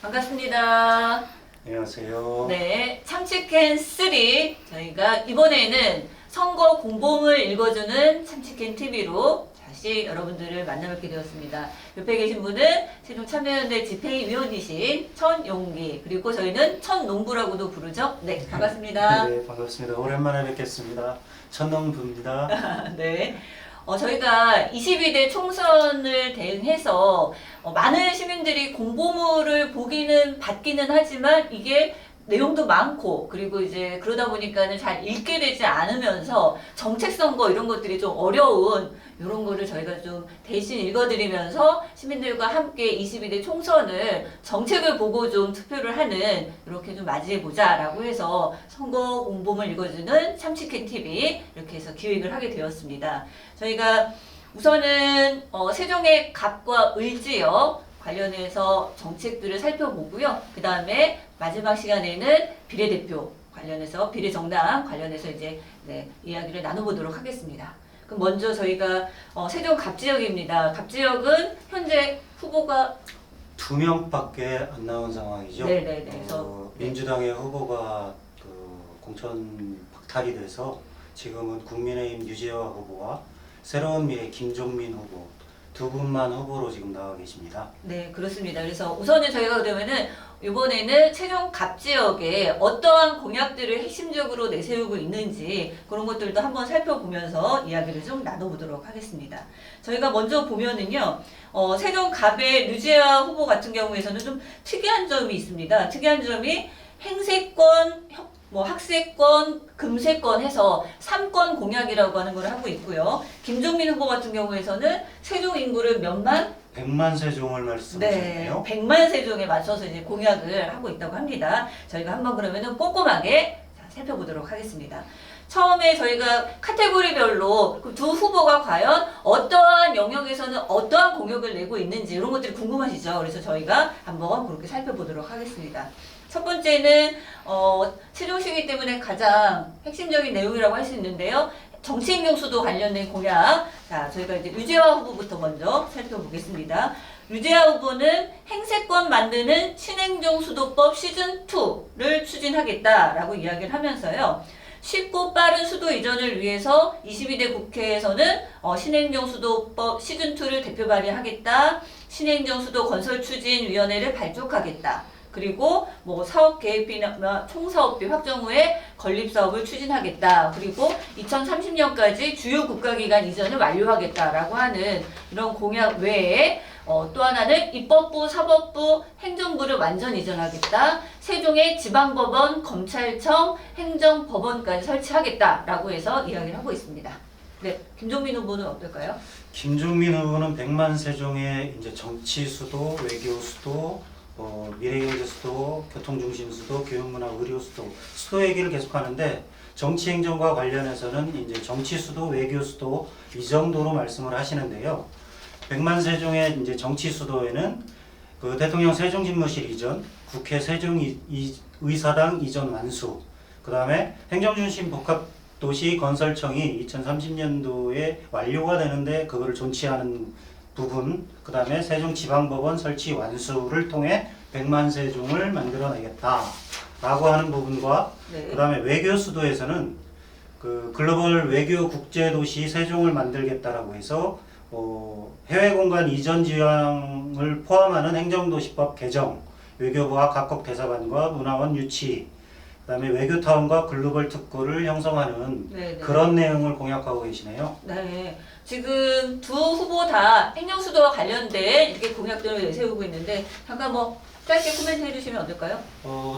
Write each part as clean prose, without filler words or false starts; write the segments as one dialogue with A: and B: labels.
A: 반갑습니다.
B: 안녕하세요.
A: 네, 참치캔 3 저희가 이번에는 선거 공보물 읽어주는 참치캔 TV로 다시 여러분들을 만나뵙게 되었습니다. 옆에 계신 분은 세종참여연대 집행위원이신 천용기, 그리고 저희는 천농부라고도 부르죠. 네, 반갑습니다.
B: 네, 반갑습니다. 오랜만에 뵙겠습니다. 천농부입니다.
A: 네. 저희가 22대 총선을 대응해서 많은 시민들이 공보물을 받기는 하지만 이게 내용도 많고, 그리고 이제 그러다 보니까는 잘 읽게 되지 않으면서 정책 선거 이런 것들이 좀 어려운 이런 거를 저희가 좀 대신 읽어드리면서 시민들과 함께 22대 총선을 정책을 보고 좀 투표를 하는, 이렇게 좀 맞이해보자 라고 해서 선거 공보물 읽어주는 참치캔 TV 이렇게 해서 기획을 하게 되었습니다. 저희가 우선은 세종의 갑과 을지역 관련해서 정책들을 살펴보고요. 그 다음에 마지막 시간에는 비례대표 관련해서, 비례정당 관련해서 이제 이야기를 나눠보도록 하겠습니다. 그럼 먼저 저희가 세종 갑지역입니다. 갑지역은 현재 후보가
B: 2명밖에 안 나온 상황이죠.
A: 네네네. 그래서
B: 민주당의 후보가 공천 박탈이 돼서 지금은 국민의힘 유재화 후보와 새로운 미래 김종민 후보 두 분만 후보로 지금 나와 계십니다.
A: 네, 그렇습니다. 그래서 우선은 저희가 그러면은 이번에는 세종 갑지역에 어떠한 공약들을 핵심적으로 내세우고 있는지 그런 것들도 한번 살펴보면서 이야기를 좀 나눠보도록 하겠습니다. 저희가 먼저 보면은요, 세종 갑의 류재하 후보 같은 경우에서는 좀 특이한 점이 있습니다. 특이한 점이 행세권, 학세권, 금세권 해서 3권 공약이라고 하는 걸 하고 있고요. 김종민 후보 같은 경우에서는 세종 인구를 몇만?
B: 100만 세종을 말씀하셨네요.
A: 100만 세종에 맞춰서 이제 공약을 하고 있다고 합니다. 저희가 한번 그러면은 꼼꼼하게 살펴보도록 하겠습니다. 처음에 저희가 카테고리별로 두 후보가 과연 어떠한 영역에서는 어떠한 공약을 내고 있는지 이런 것들이 궁금하시죠? 그래서 저희가 한번 그렇게 살펴보도록 하겠습니다. 첫 번째는 세종시이기 때문에 가장 핵심적인 내용이라고 할 수 있는데요. 정치행정수도 관련된 공약. 자, 저희가 이제 류재화 후보부터 먼저 살펴보겠습니다. 류재화 후보는 행세권 만드는 신행정수도법 시즌2를 추진하겠다라고 이야기를 하면서요. 쉽고 빠른 수도 이전을 위해서 22대 국회에서는 신행정수도법 시즌2를 대표 발의하겠다. 신행정수도 건설추진위원회를 발족하겠다. 그리고 사업 계획비나 총사업비 확정 후에 건립사업을 추진하겠다. 그리고 2030년까지 주요 국가기관 이전을 완료하겠다라고 하는 이런 공약 외에 또 하나는 입법부, 사법부, 행정부를 완전 이전하겠다. 세종의 지방법원, 검찰청, 행정법원까지 설치하겠다라고 해서 이야기를 하고 있습니다. 네, 김종민 후보는 어떨까요?
B: 김종민 후보는 100만 세종의 이제 정치 수도, 외교 수도, 미래경제 수도, 교통중심 수도, 교육문화 의료 수도, 수도 얘기를 계속하는데 정치행정과 관련해서는 이제 정치 수도, 외교 수도 이 정도로 말씀을 하시는데요. 100만 세종의 이제 정치 수도에는 그 대통령 세종집무실 이전, 국회 세종의사당 이전 완수, 그 다음에 행정중심 복합도시 건설청이 2030년도에 완료가 되는데 그거를 존치하는 부분, 그 다음에 세종지방법원 설치 완수를 통해 100만 세종을 만들어내겠다 라고 하는 부분과 그 다음에 외교 수도에서는 그 글로벌 외교 국제도시 세종을 만들겠다라고 해서 해외 공간 이전 지향을 포함하는 행정도시법 개정, 외교부와 각국 대사관과 문화원 유치, 그 다음에 외교타운과 글로벌 특구를 형성하는 그런 내용을 공약하고 계시네요.
A: 네. 지금 두 후보 다 행정수도와 관련된 이렇게 공약들을 내세우고 있는데 잠깐 짧게 코멘트 해주시면 어떨까요?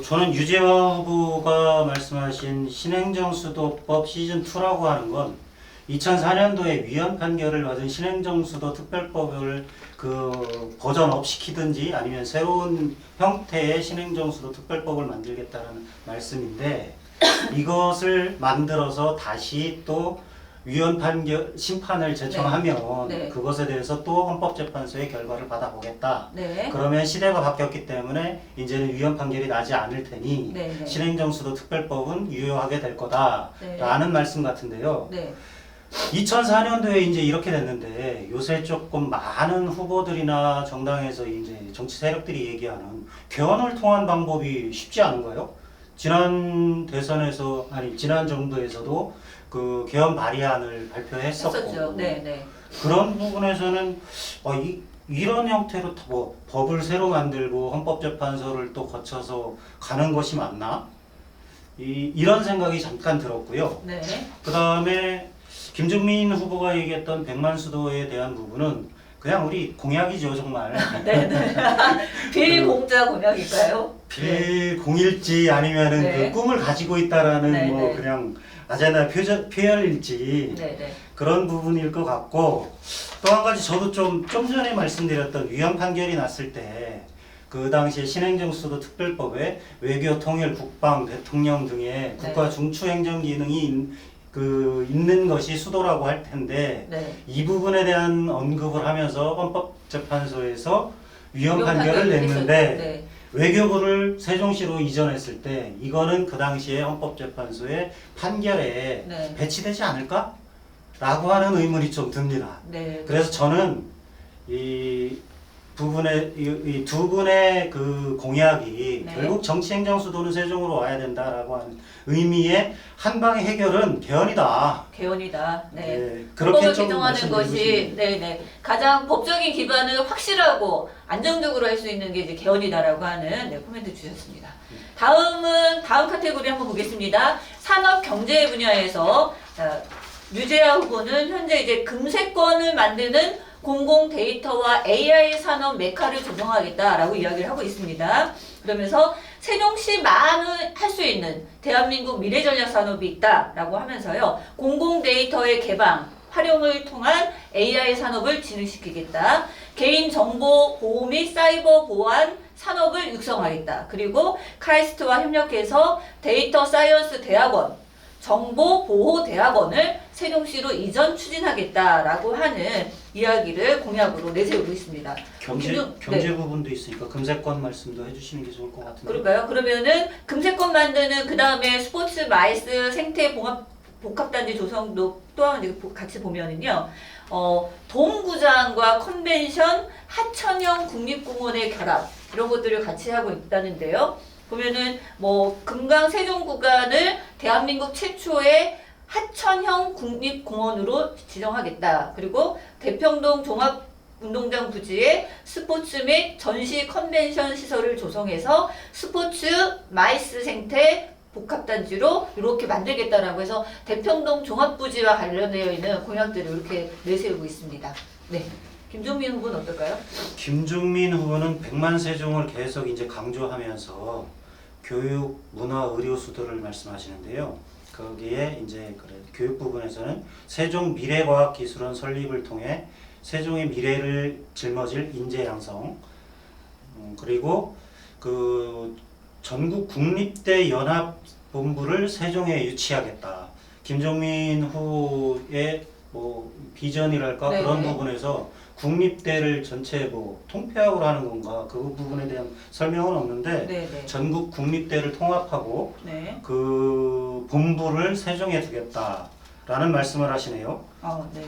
B: 저는 유재화 후보가 말씀하신 신행정수도법 시즌2라고 하는 건 2004년도에 위헌 판결을 받은 신행정수도 특별법을 버전업 시키든지 아니면 새로운 형태의 신행정수도 특별법을 만들겠다는 말씀인데 이것을 만들어서 다시 또 위헌 판결 심판을 제청하면 그것에 대해서 또 헌법재판소의 결과를 받아보겠다. 그러면 시대가 바뀌었기 때문에 이제는 위헌 판결이 나지 않을 테니 신행정수도 특별법은 유효하게 될 거다라는 말씀 같은데요. 2004년도에 이제 이렇게 됐는데 요새 조금 많은 후보들이나 정당에서 이제 정치 세력들이 얘기하는 개헌을 통한 방법이 쉽지 않은가요? 지난 대선에서 아니 지난 정부에서도 그 개헌 발의안을 발표했었고
A: 했었죠. 네, 네.
B: 그런 부분에서는 이런 형태로 뭐 법을 새로 만들고 헌법재판소를 또 거쳐서 가는 것이 맞나? 이런 생각이 잠깐 들었고요.
A: 네.
B: 그 다음에 김종민 후보가 얘기했던 100만 수도에 대한 부분은 그냥 우리 공약이죠, 정말.
A: 네, 네. 비공짜 공약일까요?
B: 빌공일지 아니면은
A: 네.
B: 그 꿈을 가지고 있다라는
A: 네,
B: 뭐
A: 네.
B: 그냥 아젠다 표현일지
A: 네, 네.
B: 그런 부분일 것 같고 또 한 가지 저도 좀 전에 말씀드렸던 위헌 판결이 났을 때 그 당시에 신행정수도 특별법에 외교, 통일, 국방, 대통령 등의 국가 중추 행정 기능이 있는 것이 수도라고 할 텐데
A: 네.
B: 이 부분에 대한 언급을 하면서 헌법재판소에서 위헌 판결을 냈는데
A: 네.
B: 외교부를 세종시로 이전했을 때 이거는 그 당시에 헌법재판소의 판결에
A: 네.
B: 배치되지 않을까? 라고 하는 의문이 좀 듭니다.
A: 네.
B: 그래서 저는 이 부분에 이 두 분의 그 공약이
A: 네.
B: 결국 정치행정 수도는 세종으로 와야 된다라고 하는 의미의 한 방의 해결은 개헌이다.
A: 개헌이다. 네.
B: 네,
A: 법을
B: 좀
A: 개정하는
B: 말씀드리고
A: 것이
B: 싶습니다.
A: 네네 가장 법적인 기반을 확실하고 안정적으로 할 수 있는 게 이제 개헌이다라고 하는 네, 코멘트 주셨습니다. 다음 카테고리 한번 보겠습니다. 산업 경제 분야에서 유재하 후보는 현재 이제 금세권을 만드는 공공 데이터와 AI 산업 메카를 조성하겠다라고 이야기를 하고 있습니다. 그러면서 세종시만을 할 수 있는 대한민국 미래 전략 산업이 있다라고 하면서요. 공공 데이터의 개방, 활용을 통한 AI 산업을 진흥시키겠다. 개인 정보 보호 및 사이버 보안 산업을 육성하겠다. 그리고 카이스트와 협력해서 데이터 사이언스 대학원, 정보보호대학원을 세종시로 이전 추진하겠다라고 하는 이야기를 공약으로 내세우고 있습니다.
B: 경제 부분도 있으니까 금세권 말씀도 해주시는 게 좋을 것 같은데.
A: 그럴까요? 그러면은 금세권 만드는 그 다음에 스포츠 마이스 생태 복합단지 조성도 또한 같이 보면은요. 돔구장과 컨벤션 하천형 국립공원의 결합 이런 것들을 같이 하고 있다는데요. 보면은 뭐 금강 세종 구간을 대한민국 최초의 하천형 국립공원으로 지정하겠다. 그리고 대평동 종합운동장 부지에 스포츠 및 전시 컨벤션 시설을 조성해서 스포츠 마이스 생태 복합단지로 이렇게 만들겠다라고 해서 대평동 종합부지와 관련되어 있는 공약들을 이렇게 내세우고 있습니다. 네. 김종민 후보는 어떨까요?
B: 김종민 후보는 100만 세종을 계속 이제 강조하면서 교육, 문화, 의료 수도를 말씀하시는데요. 거기에 이제 교육 부분에서는 세종 미래과학기술원 설립을 통해 세종의 미래를 짊어질 인재 양성, 그리고 그 전국 국립대 연합본부를 세종에 유치하겠다. 김종민 후보의 뭐 비전이랄까
A: 네네.
B: 그런 부분에서 국립대를 전체 뭐 통폐합을 하는 건가 그 부분에 대한 설명은 없는데
A: 네네.
B: 전국 국립대를 통합하고
A: 네.
B: 그 본부를 세종에 두겠다라는 말씀을 하시네요.
A: 네.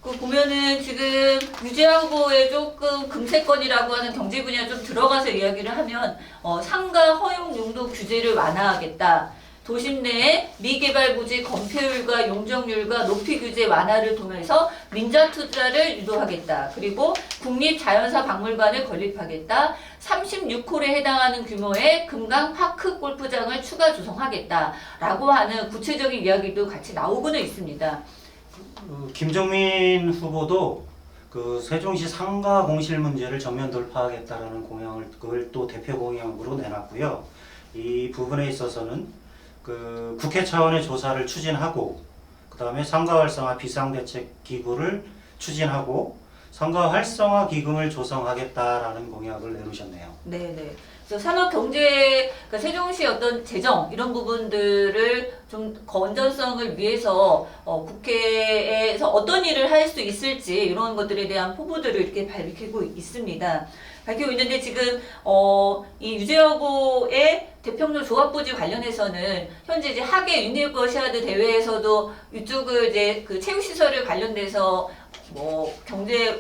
A: 그 보면은 지금 유재하 후보의 조금 금세권이라고 하는 경제 분야 좀 들어가서 이야기를 하면 상가 허용 용도 규제를 완화하겠다. 도심 내에 미개발 부지 건폐율과 용적률과 높이 규제 완화를 통해서 민자 투자를 유도하겠다. 그리고 국립자연사 박물관을 건립하겠다. 36홀에 해당하는 규모의 금강 파크 골프장을 추가 조성하겠다. 라고 하는 구체적인 이야기도 같이 나오고는 있습니다.
B: 김종민 후보도 그 세종시 상가 공실 문제를 전면 돌파하겠다라는 공약을 그걸 또 대표 공약으로 내놨고요. 이 부분에 있어서는 그 국회 차원의 조사를 추진하고 그 다음에 상가 활성화 비상대책 기구를 추진하고 상가 활성화 기금을 조성하겠다라는 공약을 내놓으셨네요.
A: 네네. 그래서 산업 경제, 그러니까 세종시 어떤 재정 이런 부분들을 좀 건전성을 위해서 국회에서 어떤 일을 할 수 있을지 이런 것들에 대한 포부들을 이렇게 밝히고 있습니다. 밝히고 있는데 지금 이 유재여고의 대평로 조합부지 관련해서는 현재 이제 하계 유니버시아드 대회에서도 이쪽을 이제 그 체육시설을 관련돼서 뭐 경제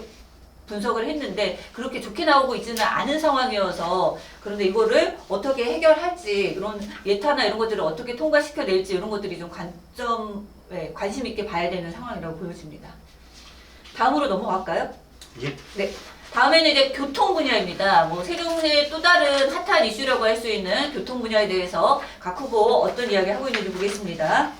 A: 분석을 했는데 그렇게 좋게 나오고 있지는 않은 상황이어서 그런데 이거를 어떻게 해결할지 이런 예타나 이런 것들을 어떻게 통과시켜낼지 이런 것들이 좀 관심 있게 봐야 되는 상황이라고 보여집니다. 다음으로 넘어갈까요?
B: 예.
A: 네. 다음에는 이제 교통 분야입니다. 뭐 세종시의 또 다른 핫한 이슈라고 할 수 있는 교통 분야에 대해서 각 후보 어떤 이야기 하고 있는지 보겠습니다.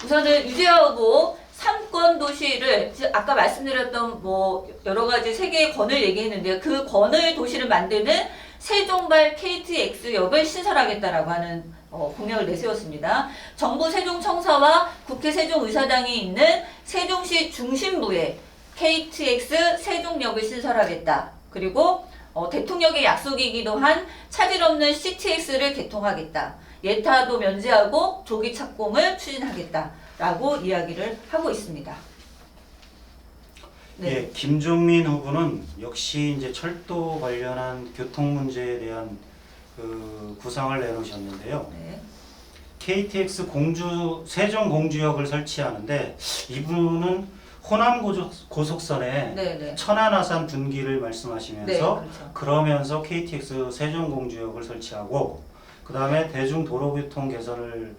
A: 우선은 유재하고 3권 도시를 아까 말씀드렸던 뭐 여러 가지 세 개의 권을 얘기했는데요. 그 권을 도시를 만드는 세종발 KTX역을 신설하겠다라고 하는 공약을 내세웠습니다. 정부 세종청사와 국회 세종의사당이 있는 세종시 중심부에 KTX 세종역을 신설하겠다. 그리고 대통령의 약속이기도 한 차질 없는 CTX를 개통하겠다. 예타도 면제하고 조기 착공을 추진하겠다라고 이야기를 하고 있습니다. 네.
B: 예, 김종민 후보는 역시 이제 철도 관련한 교통 문제에 대한 그 구상을 내놓으셨는데요.
A: 네.
B: KTX 세종 공주역을 설치하는데 이분은 호남 고속선에
A: 네.
B: 천안 아산 분기를 말씀하시면서
A: 네, 그렇죠.
B: 그러면서 KTX 세종 공주역을 설치하고 그 다음에 대중도로교통 개선을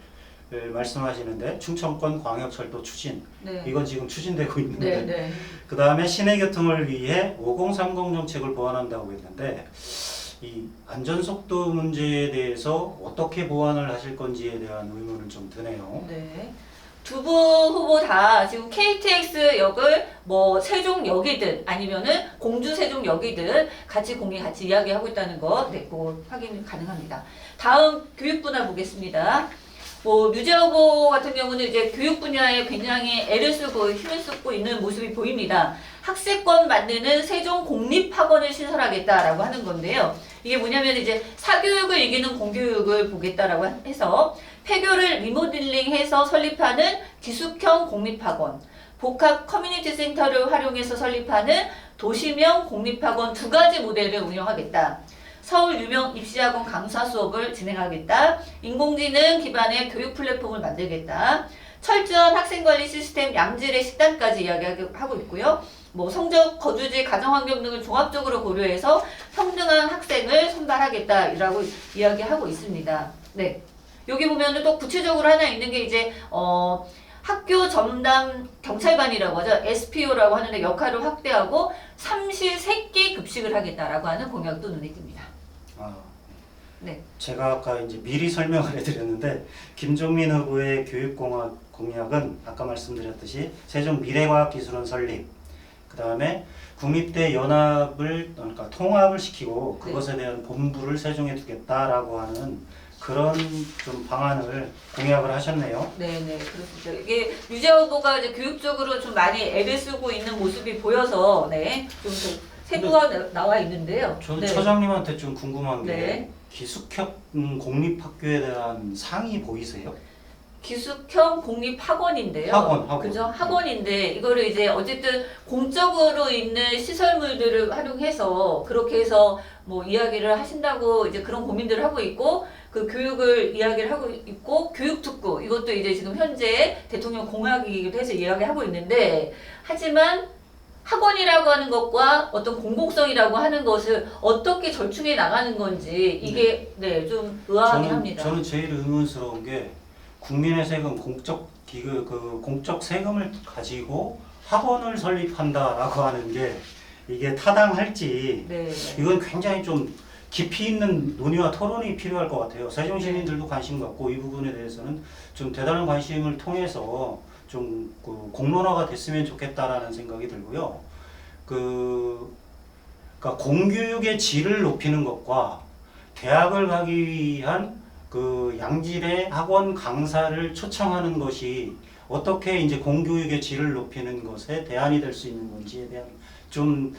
B: 말씀하시는데 충청권 광역철도 추진
A: 네.
B: 이건 지금 추진되고 있는데
A: 네.
B: 그 다음에 시내교통을 위해 5030 정책을 보완한다고 했는데 이 안전속도 문제에 대해서 어떻게 보완을 하실 건지에 대한 의문은 좀 드네요.
A: 네. 두 분 후보 다 지금 KTX역을 뭐 세종역이든 아니면은 공주 세종역이든 같이 이야기하고 있다는 거 네, 그거 확인 가능합니다. 다음 교육 분야 보겠습니다. 뭐 유재 후보 같은 경우는 이제 교육 분야에 굉장히 애를 쓰고 힘을 쓰고 있는 모습이 보입니다. 학세권 만드는 세종 공립학원을 신설하겠다라고 하는 건데요. 이게 뭐냐면 이제 사교육을 이기는 공교육을 보겠다라고 해서 폐교를 리모델링해서 설립하는 기숙형 공립학원, 복합 커뮤니티 센터를 활용해서 설립하는 도시명 공립학원 두 가지 모델을 운영하겠다. 서울 유명 입시학원 강사 수업을 진행하겠다. 인공지능 기반의 교육 플랫폼을 만들겠다. 철저한 학생관리 시스템, 양질의 식단까지 이야기하고 있고요. 뭐 성적, 거주지, 가정환경 등을 종합적으로 고려해서 평등한 학생을 선발하겠다라고 이야기하고 있습니다. 네. 여기 보면은 또 구체적으로 하나 있는 게 이제 학교 전담 경찰반이라고 하죠. SPO라고 하는데 역할을 확대하고 삼시세끼 급식을 하겠다라고 하는 공약도 눈에 띕니다. 네.
B: 제가 아까 이제 미리 설명을 해드렸는데 김종민 후보의 교육공약은 아까 말씀드렸듯이 세종 미래과학기술원 설립, 그 다음에 국립대 연합을 그러니까 통합을 시키고 그것에 대한 본부를 세종에 두겠다라고 하는 그런 좀 방안을 공약을 하셨네요.
A: 네네 그렇습니다. 이게 유재 후보가 이제 교육적으로 좀 많이 애를 쓰고 있는 모습이 보여서 좀 세부가 나와 있는데요.
B: 저는
A: 네.
B: 처장님한테 좀 궁금한 게
A: 네.
B: 기숙형 공립학교에 대한 상이 보이세요?
A: 기숙형 공립학원인데요.
B: 학원.
A: 그죠? 학원인데 이거를 이제 어쨌든 공적으로 있는 시설물들을 활용해서 그렇게 해서 뭐 이야기를 하신다고 이제 그런 고민들을 하고 있고 그 교육을 이야기를 하고 있고 교육특구 이것도 이제 지금 현재 대통령 공약이기도 해서 이야기하고 있는데 하지만 학원이라고 하는 것과 어떤 공공성이라고 하는 것을 어떻게 절충해 나가는 건지 이게 좀 의아하긴 합니다.
B: 저는 제일 의문스러운 게 국민의 세금 공적 세금을 가지고 학원을 설립한다라고 하는 게 이게 타당할지
A: 네.
B: 이건 굉장히 좀 깊이 있는 논의와 토론이 필요할 것 같아요. 세종 시민들도 관심 갖고 이 부분에 대해서는 좀 대단한 관심을 통해서 좀 그 공론화가 됐으면 좋겠다라는 생각이 들고요. 그러니까 공교육의 질을 높이는 것과 대학을 가기 위한 그 양질의 학원 강사를 초청하는 것이 어떻게 이제 공교육의 질을 높이는 것에 대안이 될 수 있는 건지에 대한 좀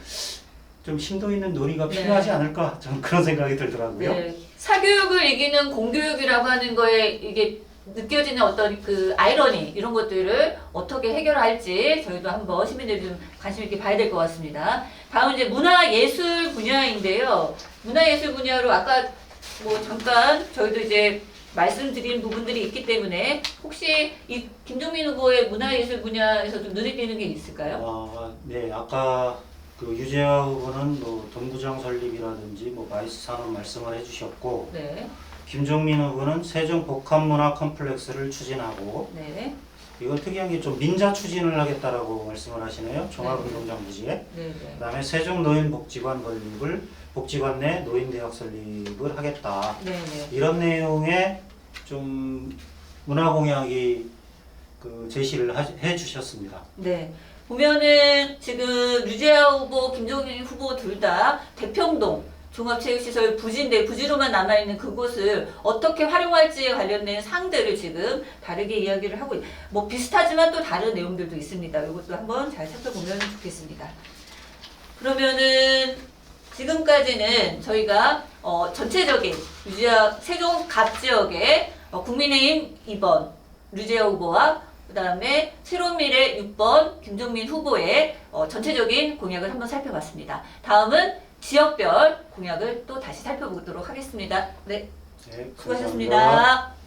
B: 심도 있는 논의가
A: 네.
B: 필요하지 않을까 저는 그런 생각이 들더라고요.
A: 네. 사교육을 이기는 공교육이라고 하는 거에 이게 느껴지는 어떤 그 아이러니 이런 것들을 어떻게 해결할지 저희도 한번 시민들이 좀 관심 있게 봐야 될 것 같습니다. 다음 이제 문화예술 분야인데요. 문화예술 분야로 아까 뭐 잠깐 저희도 이제 말씀드린 부분들이 있기 때문에 혹시 이 김종민 후보의 문화예술 분야에서 좀 눈에 띄는 게 있을까요?
B: 네, 아까 그 유재하 후보는 뭐 동구장 설립이라든지 뭐 마이스 산업 말씀을 해주셨고,
A: 네,
B: 김종민 후보는 세종 복합문화 컴플렉스를 추진하고,
A: 네,
B: 이건 특이한 게 좀 민자 추진을 하겠다라고 말씀을 하시네요. 종합운동장 부지에.
A: 네, 네.
B: 그다음에 세종 노인복지관 건립을 복지관 내 노인대학 설립을 하겠다.
A: 네, 네.
B: 이런 내용의 좀 문화 공약이 그 제시를 해 주셨습니다.
A: 네. 보면은 지금 유재하 후보, 김종인 후보 둘 다 대평동 종합체육시설 부지인데 부지로만 남아있는 그곳을 어떻게 활용할지에 관련된 상들을 지금 다르게 이야기를 하고 뭐 비슷하지만 또 다른 내용들도 있습니다. 이것도 한번 잘 살펴보면 좋겠습니다. 그러면은 지금까지는 저희가 전체적인 유재하 세종 갑 지역의 국민의힘 2번 유재하 후보와 그 다음에 새로운 미래 6번 김종민 후보의 전체적인 공약을 한번 살펴봤습니다. 다음은 지역별 공약을 또 다시 살펴보도록 하겠습니다. 네,
B: 네,
A: 수고하셨습니다.
B: 감사합니다.